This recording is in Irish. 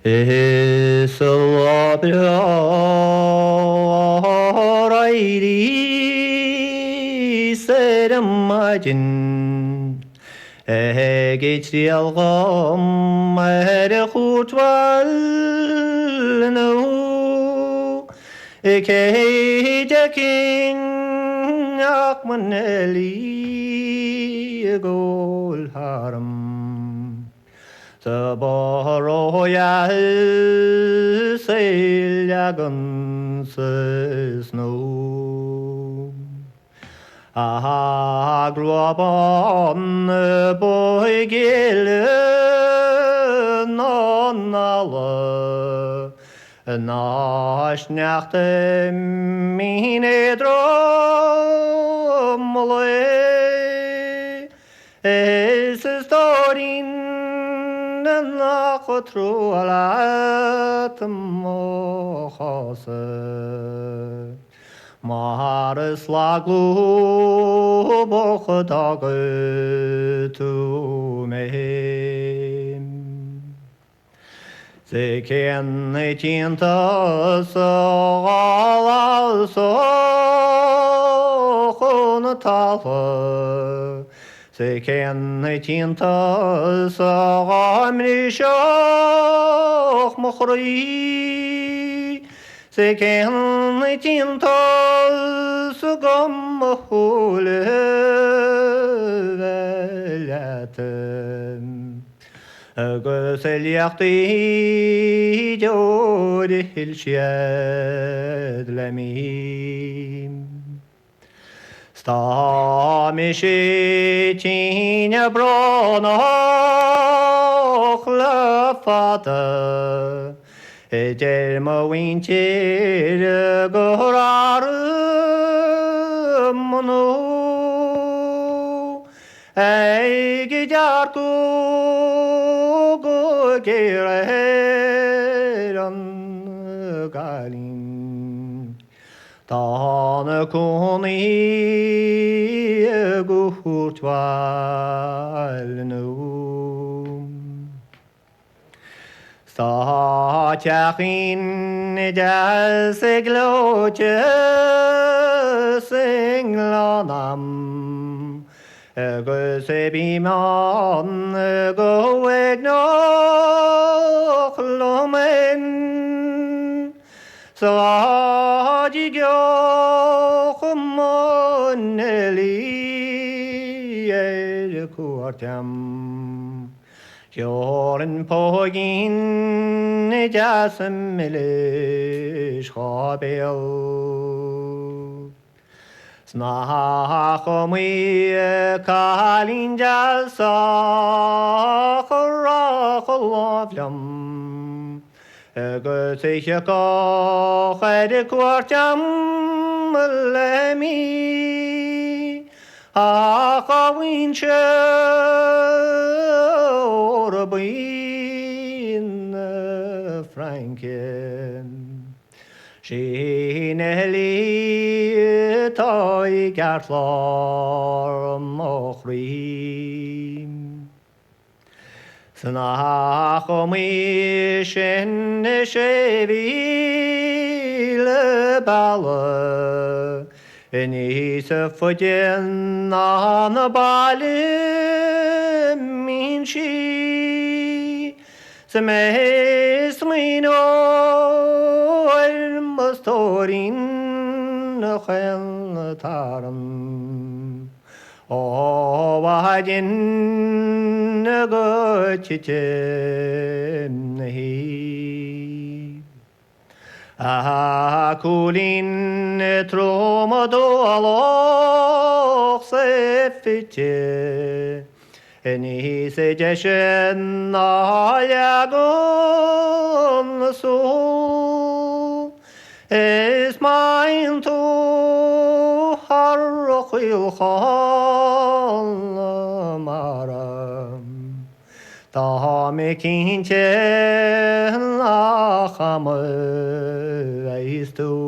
Salabri sermacin geçti algam her kutval nu keycekin akman eli gol haram Saboroya selyagan snow Agruaban boy gelen nonnalı Naşnakte mine dromle Esiz dorin نقطر على مخاصر مهارس لاغلو بخداغ تو مهم زكين تينتا سغال سخون تالر Seken tinta sagamri şah muhri Seken tinta sagam mahule velatem Gösel yaktı jorihil şedlemim Stamișitine bronoch la fată, Egel mă wincir gorarımnu, Ei gidiar cu gugireran galin. Tanı kuni gurtvalnum Saçakin jalsigloche singlanam Gösebiman goegnochlomen Sadigyochman eli kuartam Jorn pogin jasem elish chabel Snachomi kalin jalsachorachlovlam Götüche kochede kuartam lemi Akawinche orbin franken Shineli toy gartlar mochrim Snachomi shen shevile balle Enise fudjen an balle minchi Semes mino elmastorin khel taram Ovadin göççem nehi Akulin tromodo aloq sefçe Enise ceşen ayagon su Esmain tu harroqil maram Tamekinche lachamı eistu